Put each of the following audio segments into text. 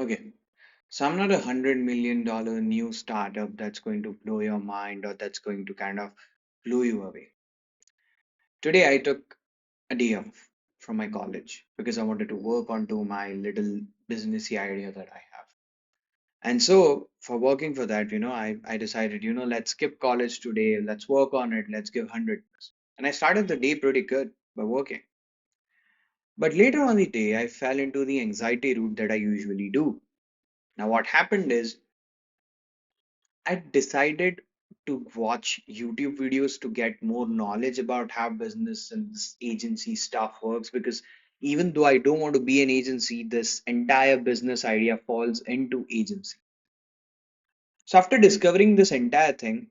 Okay. So I'm not $100 million new startup that's going to blow your mind or that's going to kind of blow you away. Today I took a day off from my college because I wanted to work onto my little businessy idea that I have. And so for working for that, I decided, let's skip college today, let's work on it, let's give 100. And I started the day pretty good by working. But later on the day, I fell into the anxiety route that I usually do. Now, what happened is I decided to watch YouTube videos to get more knowledge about how business and this agency stuff works because even though I don't want to be an agency, this entire business idea falls into agency. So after discovering this entire thing,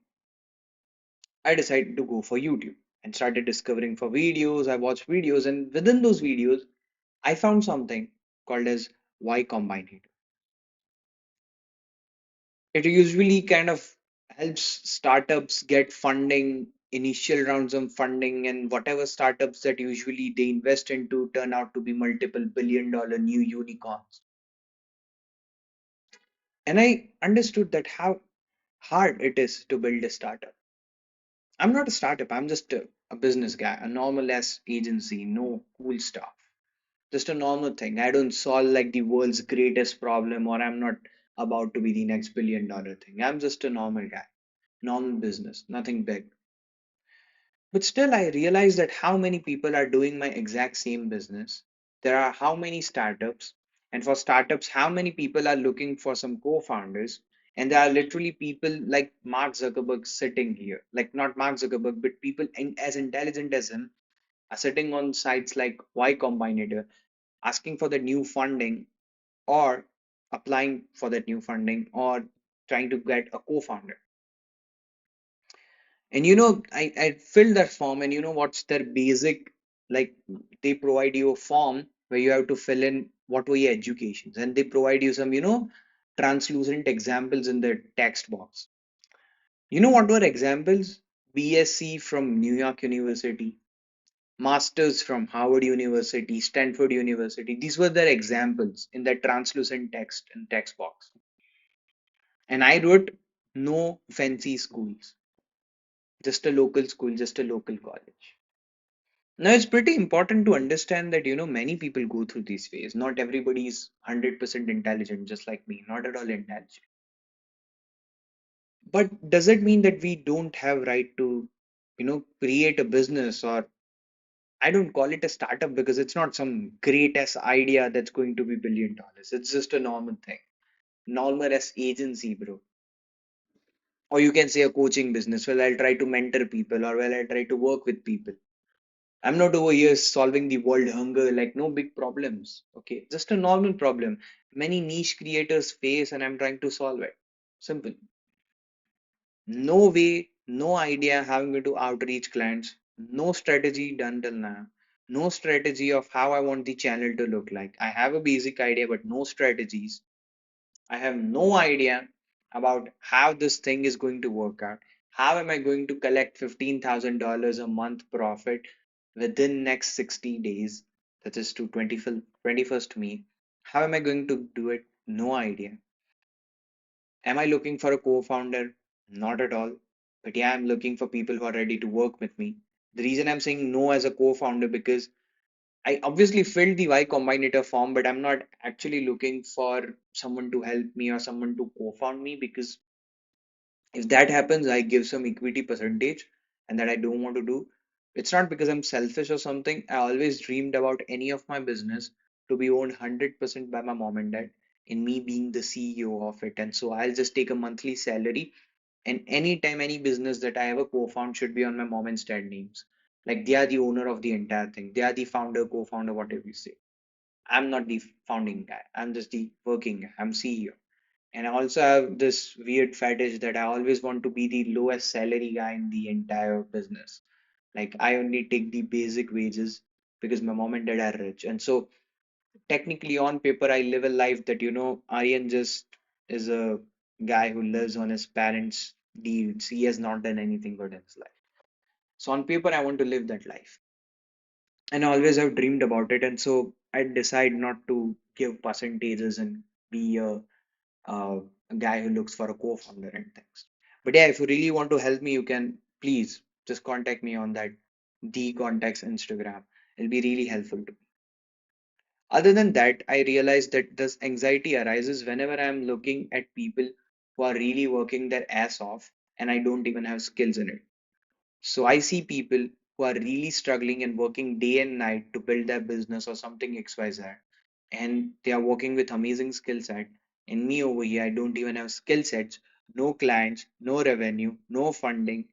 I decided to go for YouTube and started discovering for videos. I watched videos, and within those videos, I found something called as Y Combinator. It usually kind of helps startups get funding, initial rounds of funding, and whatever startups that usually they invest into turn out to be multiple billion-dollar new unicorns. And I understood that how hard it is to build a startup. I'm not a startup, I'm just a business guy, a normal ass agency, no cool stuff. Just a normal thing. I don't solve like the world's greatest problem, or I'm not about to be the next billion-dollar thing. I'm just a normal guy, normal business, nothing big. But still, I realize that how many people are doing my exact same business. There are how many startups, and for startups, how many people are looking for some co-founders. And there are literally people like Mark Zuckerberg sitting here, like not Mark Zuckerberg, but people as intelligent as him are sitting on sites like Y Combinator, asking for the new funding or applying for that new funding or trying to get a co-founder. And I filled that form, and what's their basic, like, they provide you a form where you have to fill in what were your educations, and they provide you some, translucent examples in the text box. You know what were examples? BSc from New York University, Masters from Harvard University, Stanford University. These were their examples in that translucent text and text box. And I wrote no fancy schools, just a local school, just a local college. Now, it's pretty important to understand that, many people go through these phases. Not everybody is 100% intelligent, just like me, not at all intelligent. But does it mean that we don't have right to, create a business? Or I don't call it a startup because it's not some great ass idea that's going to be $1 billion. It's just a normal thing, normal as agency, bro. Or you can say a coaching business. Well, I'll try to mentor people, or well, I'll try to work with people. I'm not over here solving the world hunger, like no big problems. Okay, just a normal problem. Many niche creators face, and I'm trying to solve it. Simple. No way, no idea how I'm going to outreach clients. No strategy done till now. No strategy of how I want the channel to look like. I have a basic idea, but no strategies. I have no idea about how this thing is going to work out. How am I going to collect $15,000 a month profit within next 60 days? That is to 21st me. How am I going to do it? No idea. Am I looking for a co-founder? Not at all. But yeah, I'm looking for people who are ready to work with me. The reason I'm saying no as a co-founder because I obviously filled the Y Combinator form, but I'm not actually looking for someone to help me or someone to co-found me because if that happens, I give some equity percentage and that I don't want to do. It's not because I'm selfish or something. I always dreamed about any of my business to be owned 100% by my mom and dad, and me being the CEO of it. And so I'll just take a monthly salary, and anytime any business that I ever co-found should be on my mom and dad names. Like they are the owner of the entire thing. They are the founder, co-founder, whatever you say. I'm not the founding guy. I'm just the working guy. I'm CEO. And I also have this weird fetish that I always want to be the lowest salary guy in the entire business. Like I only take the basic wages because my mom and dad are rich. And so technically on paper I live a life that Aryan just is a guy who lives on his parents' deeds. He has not done anything good in his life. So on paper I want to live that life. And I always have dreamed about it. And so I decide not to give percentages and be a guy who looks for a co-founder and things. But yeah, if you really want to help me, you can please just contact me on that the contacts Instagram. It'll be really helpful to me. Other than that, I realize that this anxiety arises whenever I'm looking at people who are really working their ass off and I don't even have skills in it. So I see people who are really struggling and working day and night to build their business or something XYZ, and they are working with amazing skill set. And me over here, I don't even have skill sets, no clients, no revenue, no funding,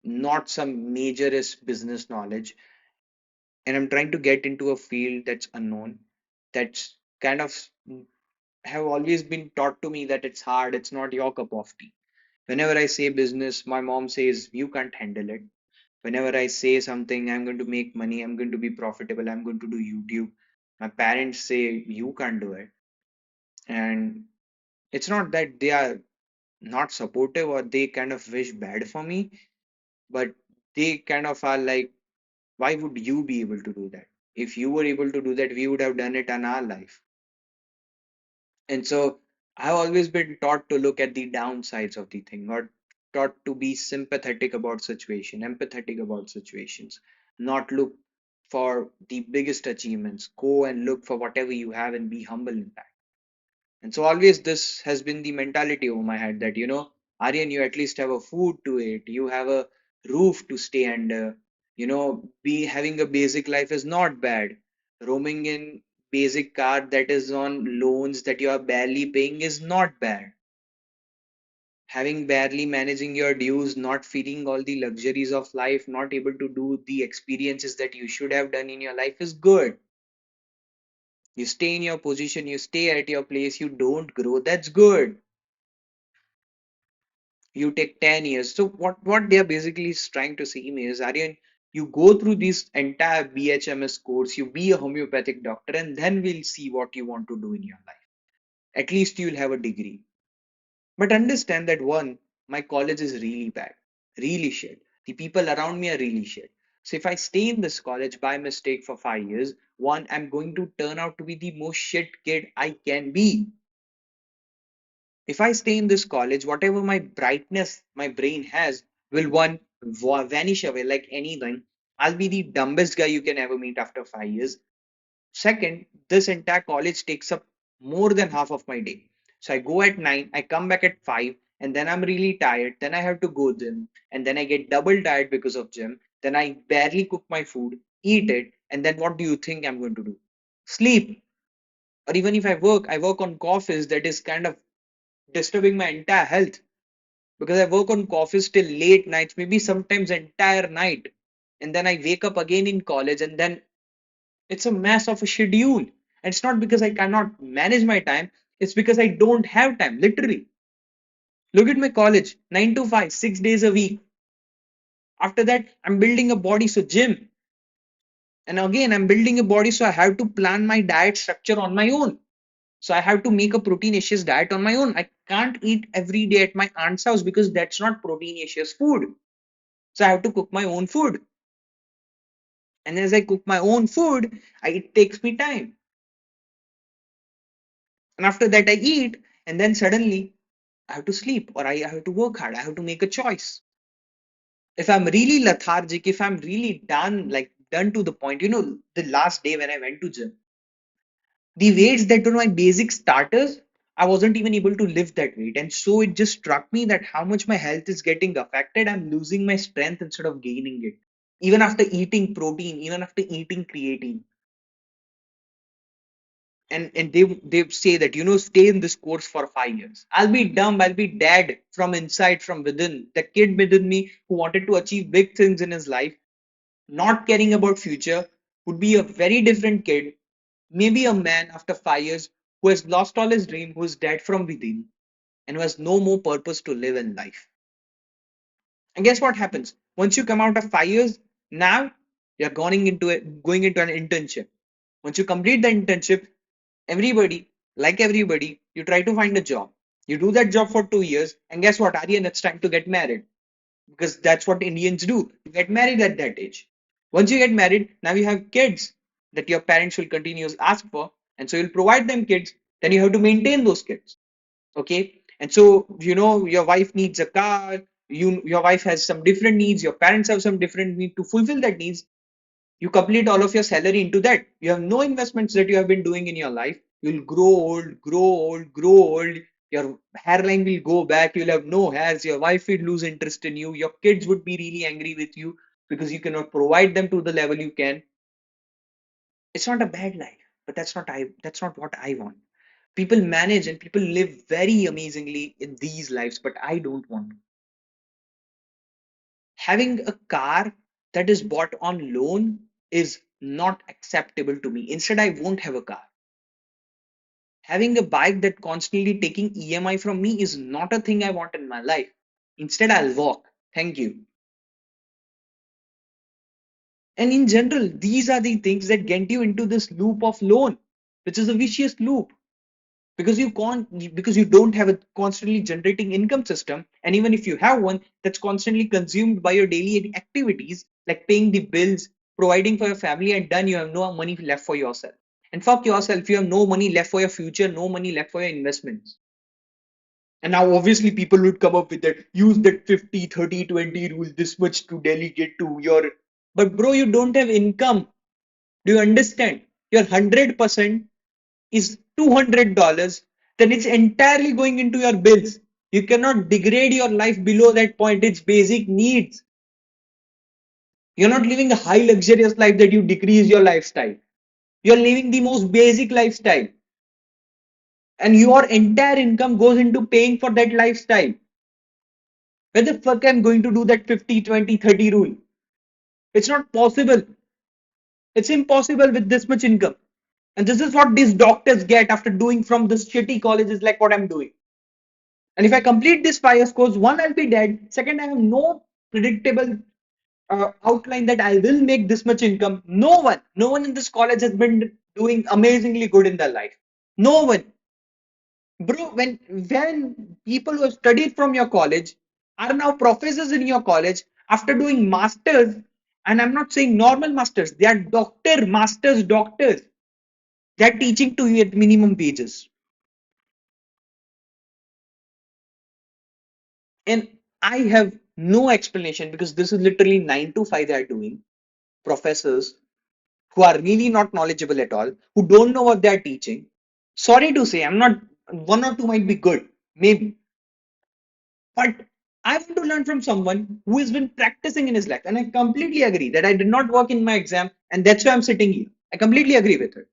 not some majorist business knowledge. And I'm trying to get into a field that's unknown, that's kind of have always been taught to me that it's hard, it's not your cup of tea. Whenever I say business, my mom says you can't handle it. Whenever I say something, I'm going to make money, I'm going to be profitable, I'm going to do YouTube, my parents say you can't do it. And it's not that they are not supportive or they kind of wish bad for me, but they kind of are like, why would you be able to do that? If you were able to do that, we would have done it in our life. And so I've always been taught to look at the downsides of the thing, or taught to be sympathetic about situation, empathetic about situations, not look for the biggest achievements. Go and look for whatever you have and be humble in that. And so always this has been the mentality over my head that, Aryan, you at least have a food to eat, you have a roof to stay under, be having a basic life is not bad. Roaming in basic car that is on loans that you are barely paying is not bad. Having barely managing your dues, not feeling all the luxuries of life, not able to do the experiences that you should have done in your life is good. You stay in your position, you stay at your place, you don't grow, that's good. You take 10 years. So what they're basically trying to say me is, Aryan, you go through this entire BHMS course, you be a homeopathic doctor, and then we'll see what you want to do in your life. At least you'll have a degree. But understand that one, my college is really bad, really shit. The people around me are really shit. So if I stay in this college by mistake for 5 years, one, I'm going to turn out to be the most shit kid I can be. If I stay in this college, whatever my brightness my brain has will one vanish away like anything. I'll be the dumbest guy you can ever meet after 5 years. Second, this entire college takes up more than half of my day. So I go at 9, I come back at 5, and then I'm really tired. Then I have to go gym, and then I get double tired because of gym. Then I barely cook my food, eat it, and then what do you think I'm going to do? Sleep. Or even if I work on coffees that is kind of disturbing my entire health because I work on coffees till late nights, maybe sometimes entire night. And then I wake up again in college and then it's a mess of a schedule. And it's not because I cannot manage my time, it's because I don't have time, literally. Look at my college, 9 to 5, 6 days a week. After that, I'm building a body, so gym. And again, I'm building a body, so I have to plan my diet structure on my own. So I have to make a proteinaceous diet on my own. I can't eat every day at my aunt's house because that's not proteinaceous food. So I have to cook my own food. And as I cook my own food, it takes me time. And after that, I eat. And then suddenly I have to sleep or I have to work hard. I have to make a choice. If I'm really lethargic, if I'm really done, like done to the point, the last day when I went to gym, the weights that were my basic starters, I wasn't even able to lift that weight. And so it just struck me that how much my health is getting affected. I'm losing my strength instead of gaining it. Even after eating protein, even after eating creatine. And they say that stay in this course for 5 years. I'll be dumb, I'll be dead from inside, from within. The kid within me who wanted to achieve big things in his life, not caring about future, would be a very different kid, maybe a man after 5 years who has lost all his dream, who is dead from within, and who has no more purpose to live in life. And guess what happens once you come out of 5 years? Now you're going into an internship. Once you complete the internship, everybody, you try to find a job. You do that job for 2 years, and guess what, Aryan? It's time to get married because that's what Indians do. You get married at that age. Once you get married, now you have kids that your parents will continuously ask for, and so you'll provide them kids. Then you have to maintain those kids. Okay. And so, your wife needs a car, your wife has some different needs, your parents have some different need. To fulfill that needs, you complete all of your salary into that. You have no investments that you have been doing in your life. You'll grow old. Your hairline will go back. You'll have no hairs. Your wife will lose interest in you. Your kids would be really angry with you because you cannot provide them to the level you can. It's not a bad life, but that's not what I want. People manage and people live very amazingly in these lives, but I don't want to. Having a car that is bought on loan is not acceptable to me. Instead, I won't have a car. Having a bike that constantly taking EMI from me is not a thing I want in my life. Instead, I'll walk. Thank you. And in general, these are the things that get you into this loop of loan, which is a vicious loop. Because you can't, because you don't have a constantly generating income system, and even if you have one, that's constantly consumed by your daily activities like paying the bills, providing for your family, and done. You have no money left for yourself. And fuck yourself, you have no money left for your future, no money left for your investments. And now obviously people would come up with that, use that 50-30-20 rule, this much to delegate to your. But bro, you don't have income. Do you understand? Your 100% is $200, then it's entirely going into your bills. You cannot degrade your life below that point. It's basic needs. You're not living a high luxurious life that you decrease your lifestyle. You're living the most basic lifestyle. And your entire income goes into paying for that lifestyle. Where the fuck I'm going to do that 50-20-30 rule? It's not possible. It's impossible with this much income. And this is what these doctors get after doing from this shitty colleges like what I'm doing. And if I complete this 5 years course, one, I'll be dead. Second, I have no predictable outline that I will make this much income. No one in this college has been doing amazingly good in their life. No one. Bro, when people who have studied from your college are now professors in your college after doing masters, and I'm not saying normal masters, they are doctors. They are teaching to you at minimum wages. And I have no explanation because this is literally 9 to 5 they are doing. Professors who are really not knowledgeable at all, who don't know what they are teaching. Sorry to say, I'm not, one or two might be good, maybe, but I want to learn from someone who has been practicing in his life. And I completely agree that I did not work in my exam, and that's why I'm sitting here. I completely agree with it.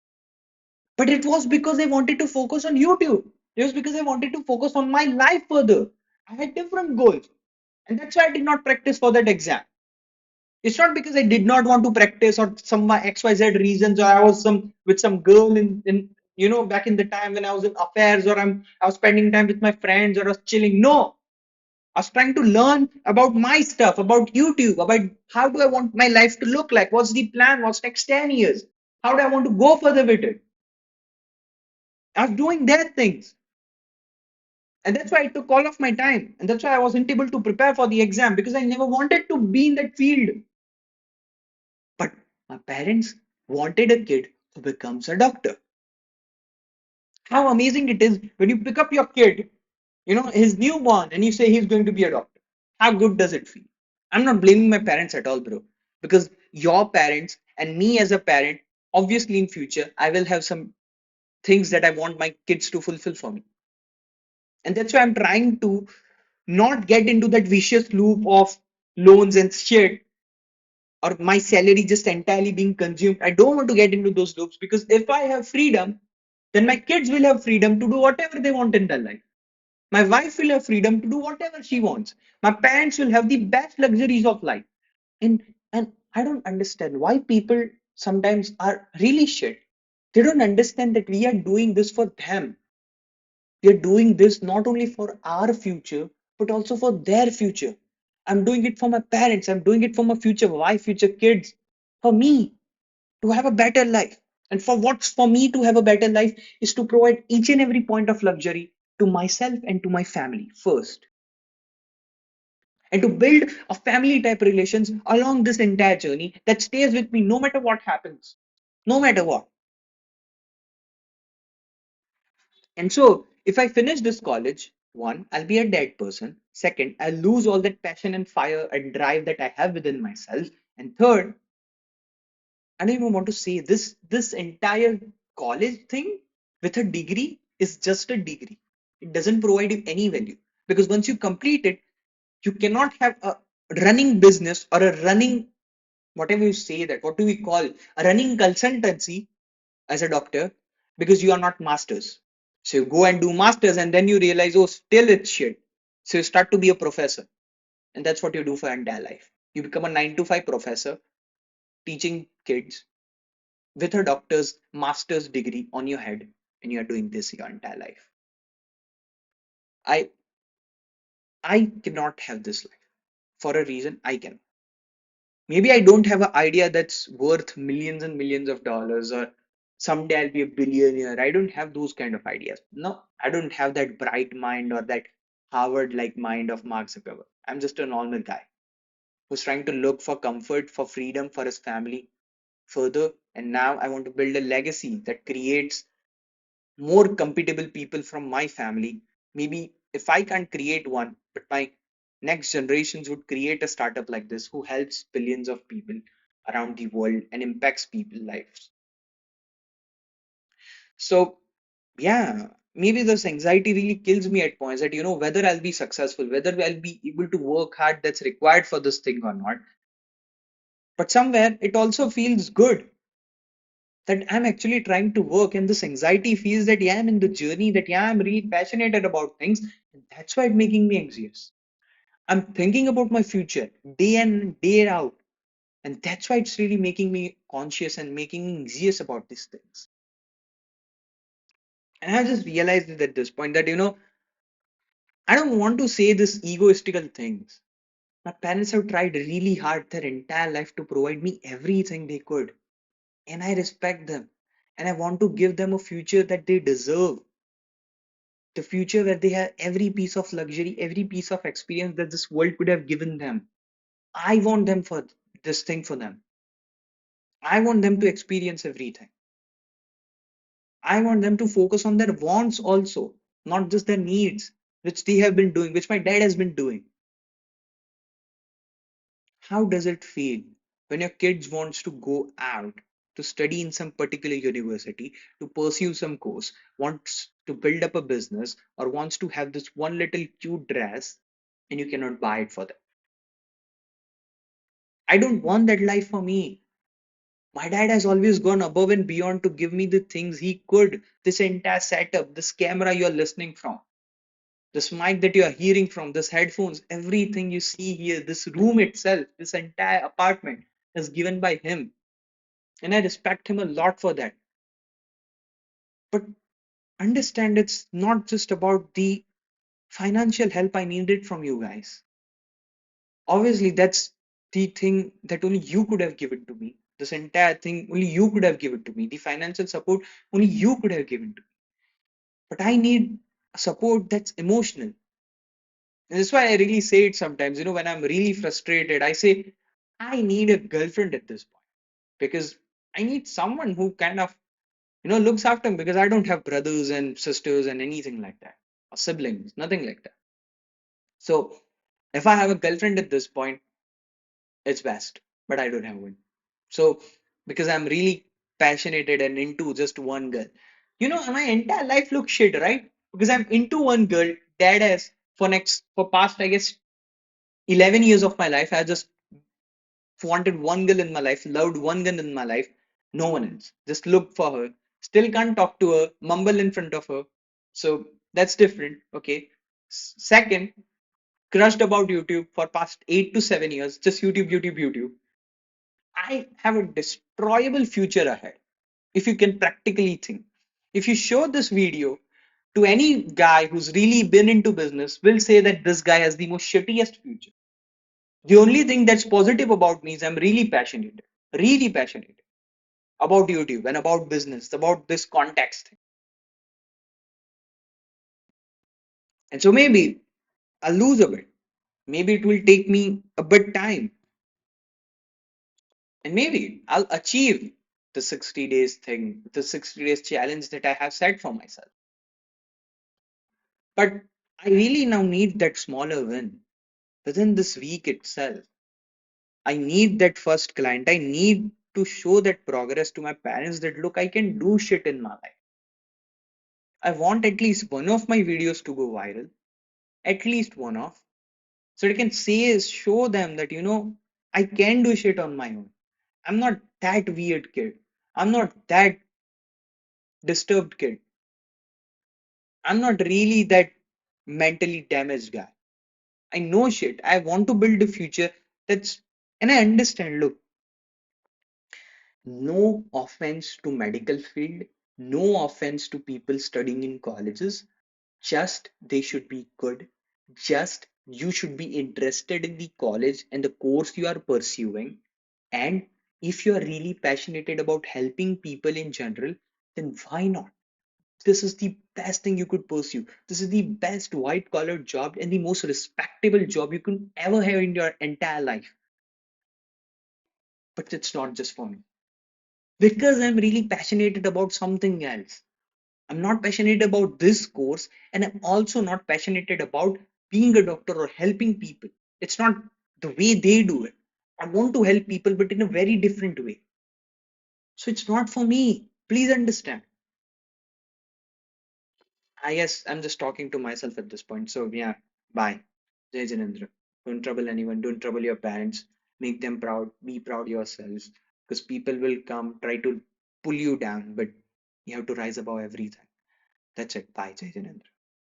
But it was because I wanted to focus on YouTube. It was because I wanted to focus on my life further. I had different goals. And that's why I did not practice for that exam. It's not because I did not want to practice or some XYZ reasons, or I was some girl in back in the time when I was in affairs, or I was spending time with my friends, or I was chilling. No. I was trying to learn about my stuff, about YouTube, about how do I want my life to look like? What's the plan? What's next 10 years? How do I want to go further with it? I was doing that things. And that's why I took all of my time. And that's why I wasn't able to prepare for the exam because I never wanted to be in that field. But my parents wanted a kid who becomes a doctor. How amazing it is when you pick up your kid, his newborn, and you say he's going to be a doctor. How good does it feel? I'm not blaming my parents at all, bro, because your parents and me as a parent, obviously in future, I will have some things that I want my kids to fulfill for me. And that's why I'm trying to not get into that vicious loop of loans and shit, or my salary just entirely being consumed. I don't want to get into those loops because if I have freedom, then my kids will have freedom to do whatever they want in their life. My wife will have freedom to do whatever she wants. My parents will have the best luxuries of life. And I don't understand why people sometimes are really shit. They don't understand that we are doing this for them. We are doing this not only for our future, but also for their future. I'm doing it for my parents. I'm doing it for my future wife, future kids, for me to have a better life. And for me to have a better life is to provide each and every point of luxury to myself and to my family first. And to build a family type relations along this entire journey that stays with me no matter what happens. No matter what. And so, if I finish this college, one, I'll be a dead person. Second, I'll lose all that passion and fire and drive that I have within myself. And third, I don't even want to say this entire college thing with a degree is just a degree. It doesn't provide you any value because once you complete it, you cannot have a running business or a running whatever you say that what do we call a running consultancy as a doctor because you are not masters. So you go and do masters and then you realize, oh, still it's shit. So you start to be a professor. And that's what you do for your entire life. You become a 9 to 5 professor teaching kids with a doctor's master's degree on your head, and you are doing this your entire life. I I cannot have this life for a reason I can. Maybe I don't have an idea that's worth millions and millions of dollars or someday I'll be a billionaire. I don't have those kind of ideas. No, I don't have that bright mind or that Harvard-like mind of Mark Zuckerberg. I'm just a normal guy who's trying to look for comfort, for freedom for his family further. And now I want to build a legacy that creates more compatible people from my family. Maybe if I can't create one, but my next generations would create a startup like this who helps billions of people around the world and impacts people's lives. So, yeah, maybe this anxiety really kills me at points that, whether I'll be successful, whether I'll be able to work hard that's required for this thing or not. But somewhere it also feels good that I'm actually trying to work, and this anxiety feels that yeah, I'm in the journey, that yeah, I'm really passionate about things, and that's why it's making me anxious. I'm thinking about my future day in and day out, and that's why it's really making me conscious and making me anxious about these things. And I just realized it at this point that I don't want to say this egoistical things. My parents have tried really hard their entire life to provide me everything they could, and I respect them, and I want to give them a future that they deserve, the future where they have every piece of luxury, every piece of experience that this world could have given them. I want them for this thing for them. I want them to experience everything. I want them to focus on their wants also, not just their needs, which they have been doing, which my dad has been doing. How does it feel when your kids wants to go out to study in some particular university, to pursue some course, wants to build up a business, or wants to have this one little cute dress, and you cannot buy it for them? I don't want that life for me. My dad has always gone above and beyond to give me the things he could. This entire setup, this camera you're listening from, this mic that you are hearing from, this headphones, everything you see here, this room itself, this entire apartment is given by him. And I respect him a lot for that. But understand it's not just about the financial help I needed from you guys. Obviously, that's the thing that only you could have given to me. This entire thing, only you could have given to me. The financial support, only you could have given to me. But I need support that's emotional. And that's why I really say it sometimes, when I'm really frustrated, I say, I need a girlfriend at this point because I need someone who kind of, looks after me because I don't have brothers and sisters and anything like that, or siblings, nothing like that. So if I have a girlfriend at this point, it's best, but I don't have one. So because I'm really passionate and into just one girl, my entire life looks shit, right? Because I'm into one girl. Dad has for past I guess 11 years of my life. I just wanted one girl in my life, loved one girl in my life, no one else. Just looked for her. Still can't talk to her, mumble in front of her. So that's different. Okay. Second, crushed about YouTube for past 8 to 7 years. Just YouTube, YouTube, YouTube. I have a destroyable future ahead if you can practically think. If you show this video to any guy who's really been into business, will say that this guy has the most shittiest future. The only thing that's positive about me is I'm really passionate about YouTube and about business, about this context thing. And so maybe I'll lose a bit. Maybe it will take me a bit time. And maybe I'll achieve the 60 days thing, the 60 days challenge that I have set for myself. But I really now need that smaller win within this week itself. I need that first client. I need to show that progress to my parents that look, I can do shit in my life. I want at least one of my videos to go viral, at least one of, so I can say, show them that, I can do shit on my own. I'm not that weird kid. I'm not that disturbed kid. I'm not really that mentally damaged guy. I know shit. I want to build a future that's, and I understand. Look, no offense to medical field, no offense to people studying in colleges. Just they should be good. Just you should be interested in the college and the course you are pursuing. And if you are really passionate about helping people in general, then why not? This is the best thing you could pursue. This is the best white collar job and the most respectable job you could ever have in your entire life. But it's not just for me because I'm really passionate about something else. I'm not passionate about this course, and I'm also not passionate about being a doctor or helping people. It's not the way they do it. I want to help people, but in a very different way. So it's not for me. Please understand. I guess I'm just talking to myself at this point. So yeah, bye. Jai Janendra. Don't trouble anyone. Don't trouble your parents. Make them proud. Be proud yourselves. Because people will come try to pull you down, but you have to rise above everything. That's it. Bye, Jai Janendra.